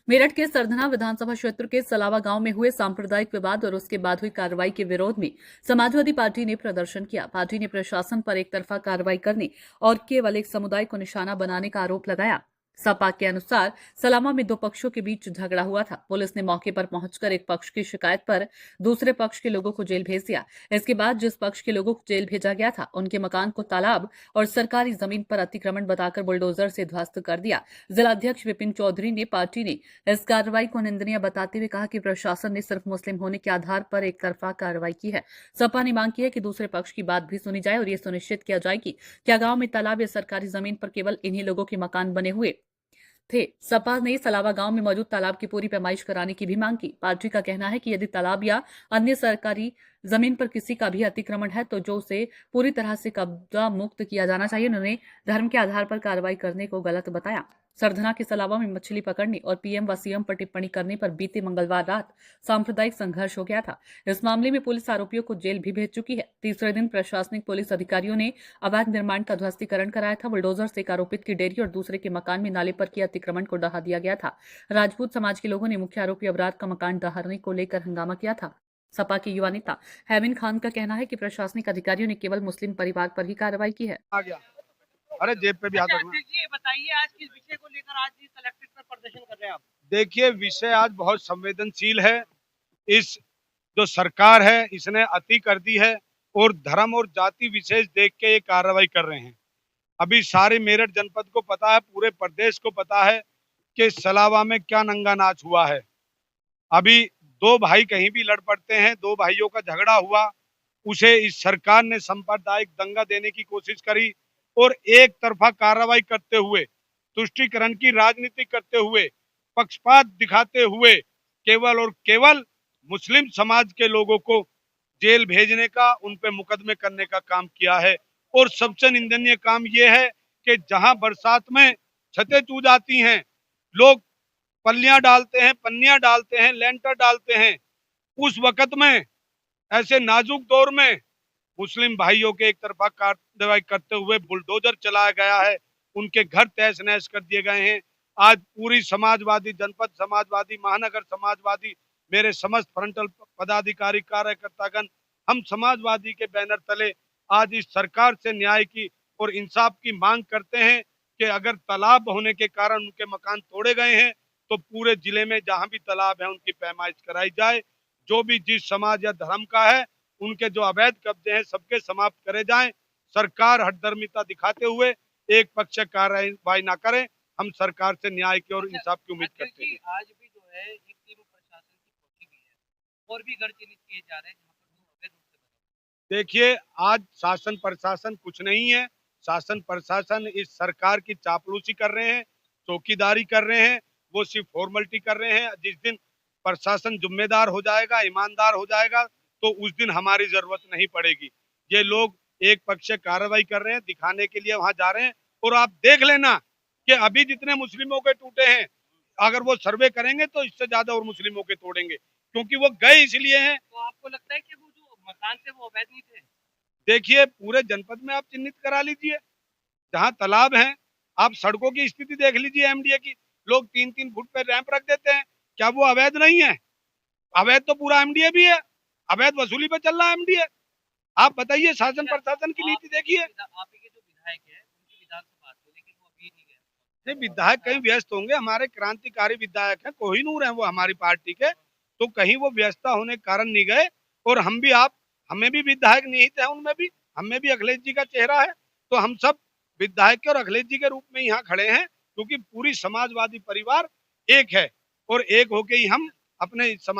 मेरठ के सरधना विधानसभा क्षेत्र के सलावा गांव में हुए सांप्रदायिक विवाद और उसके बाद हुई कार्रवाई के विरोध में समाजवादी पार्टी ने प्रदर्शन किया। पार्टी ने प्रशासन पर एक तरफा कार्रवाई करने और केवल एक समुदाय को निशाना बनाने का आरोप लगाया। सपा के अनुसार सलामा में दो पक्षों के बीच झगड़ा हुआ था। पुलिस ने मौके पर पहुंचकर एक पक्ष की शिकायत पर दूसरे पक्ष के लोगों को जेल भेज दिया। इसके बाद जिस पक्ष के लोगों को जेल भेजा गया था उनके मकान को तालाब और सरकारी जमीन पर अतिक्रमण बताकर बुलडोजर से ध्वस्त कर दिया। जिलाध्यक्ष विपिन चौधरी ने पार्टी ने इस कार्रवाई को निंदनीय बताते हुए कहा कि प्रशासन ने सिर्फ मुस्लिम होने के आधार पर एक तरफा कार्रवाई की है। सपा ने मांग की है कि दूसरे पक्ष की बात भी सुनी जाए और ये सुनिश्चित किया जाए कि क्या गांव में तालाब या सरकारी जमीन पर केवल इन्हीं लोगों के मकान बने हुए थे। सपा ने सलावा गांव में मौजूद तालाब की पूरी पैमाइश कराने की भी मांग की। पार्टी का कहना है कि यदि तालाब या अन्य सरकारी जमीन पर किसी का भी अतिक्रमण है तो जो उसे पूरी तरह से कब्जा मुक्त किया जाना चाहिए। उन्होंने धर्म के आधार पर कार्रवाई करने को गलत बताया। सरधना के सलावा में मछली पकड़ने और पीएम व सीएम पर टिप्पणी करने पर बीते मंगलवार रात सांप्रदायिक संघर्ष हो गया था। इस मामले में पुलिस आरोपियों को जेल भी भेज चुकी है। तीसरे दिन प्रशासनिक पुलिस अधिकारियों ने अवैध निर्माण का ध्वस्तीकरण कराया था। बुलडोजर से एक आरोपित की डेयरी और दूसरे के मकान में नाले पर किए अतिक्रमण को ढहा दिया गया था। राजपूत समाज के लोगों ने मुख्य आरोपी अबरार का मकान ढहाने को लेकर हंगामा किया था। सपा के युवा नेता हैविन खान का कहना है कि प्रशासनिक अधिकारियों ने केवल मुस्लिम परिवार पर ही कार्रवाई की है। आ गया। अरे जेब पे भी हाथ रखना। ये बताइए आज किस विषय को लेकर आज इस कलेक्ट्रेट पर प्रदर्शन कर रहे हैं आप? देखिए, विषय आज बहुत संवेदनशील है। इस जो सरकार है इसने अति कर दी है और धर्म और जाति विशेष देख के ये कार्रवाई कर रहे हैं। अभी सारे मेरठ जनपद को पता है, पूरे प्रदेश को पता है कि सलावा में क्या नंगा नाच हुआ है। अभी दो भाई कहीं भी लड़ पड़ते हैं, दो भाइयों का झगड़ा हुआ, उसे इस सरकार ने सांप्रदायिक दंगा देने की कोशिश करी और एक तरफा कार्रवाई करते हुए, तुष्टीकरण की राजनीति करते हुए, पक्षपात दिखाते हुए केवल और केवल मुस्लिम समाज के लोगों को जेल भेजने का, उन पे मुकदमे करने का काम किया है। और सबसे निंदनीय काम यह है कि जहां बरसात में छतें चूज आती हैं, लोग पल्लियां डालते हैं, पन्नियां डालते हैं, लेंटर डालते हैं, उस वक्त में ऐसे नाजुक दौर में मुस्लिम भाइयों के एक तरफा कार्रवाई करते हुए बुलडोजर चलाया गया है, उनके घर तहस नहस कर दिए गए हैं। आज पूरी समाजवादी जनपद, समाजवादी महानगर, समाजवादी मेरे समस्त फ्रंटल पदाधिकारी कार्यकर्तागण, हम समाजवादी के बैनर तले आज इस सरकार से न्याय की और इंसाफ की मांग करते हैं कि अगर तालाब होने के कारण उनके मकान तोड़े गए हैं तो पूरे जिले में जहां भी तालाब है उनकी पैमाइश कराई जाए। जो भी जिस समाज या धर्म का है उनके जो अवैध कब्जे हैं सबके समाप्त करे जाएं। सरकार हठधर्मिता दिखाते हुए एक पक्ष कार्रवाई ना करे। हम सरकार से न्याय की और इंसाफ की उम्मीद करते हैं। आज भी जो है एक टीम प्रशासन की पहुंची भी है और भी घर चिन्हित किए जा रहे हैं जहाँ पर वो अवैध रूप से देखिए, आज शासन प्रशासन कुछ नहीं है। शासन प्रशासन इस सरकार की चापलूसी कर रहे हैं, चौकीदारी कर रहे हैं, वो सिर्फ फॉर्मेलिटी कर रहे हैं। जिस दिन प्रशासन जिम्मेदार हो जाएगा, ईमानदार हो जाएगा तो उस दिन हमारी जरूरत नहीं पड़ेगी। ये लोग एक पक्ष कार्रवाई कर रहे हैं, दिखाने के लिए वहां जा रहे हैं। और आप देख लेना कि अभी जितने मुस्लिमों के टूटे हैं, अगर वो सर्वे करेंगे तो इससे ज्यादा और मुस्लिमों के तोड़ेंगे, क्योंकि वो गए इसलिए हैं। तो आपको लगता है कि वो जो मकान थे वो अवैध नहीं थे? देखिए, पूरे जनपद में आप चिन्हित करा लीजिए, जहां तालाब है, आप सड़कों की स्थिति देख लीजिए एमडीए की, लोग 3-3 फुट पे रैंप रख देते हैं, क्या वो अवैध नहीं है? अवैध तो पूरा एमडीए भी है, अवैध वसूली पे चल रहा है एमडीए। आप बताइए, शासन प्रशासन की नीति देखिए। आप के जो विधायक है उनकी विधानसभा थी लेकिन वो अभी नहीं गए। नहीं, विधायक कहीं व्यस्त होंगे, हमारे क्रांतिकारी विधायक हैं, कोहिनूर हैं वो हमारी पार्टी के, तो कहीं वो व्यस्तता होने के कारण नहीं गए। और हम भी, आप हमें भी विधायक निहित है, उनमें भी, हमें भी अखिलेश जी का चेहरा है, तो हम सब विधायक के और अखिलेश जी के रूप में यहाँ खड़े हैं, क्योंकि पूरी समाजवादी परिवार एक है और एक होके ही हम अपने समाज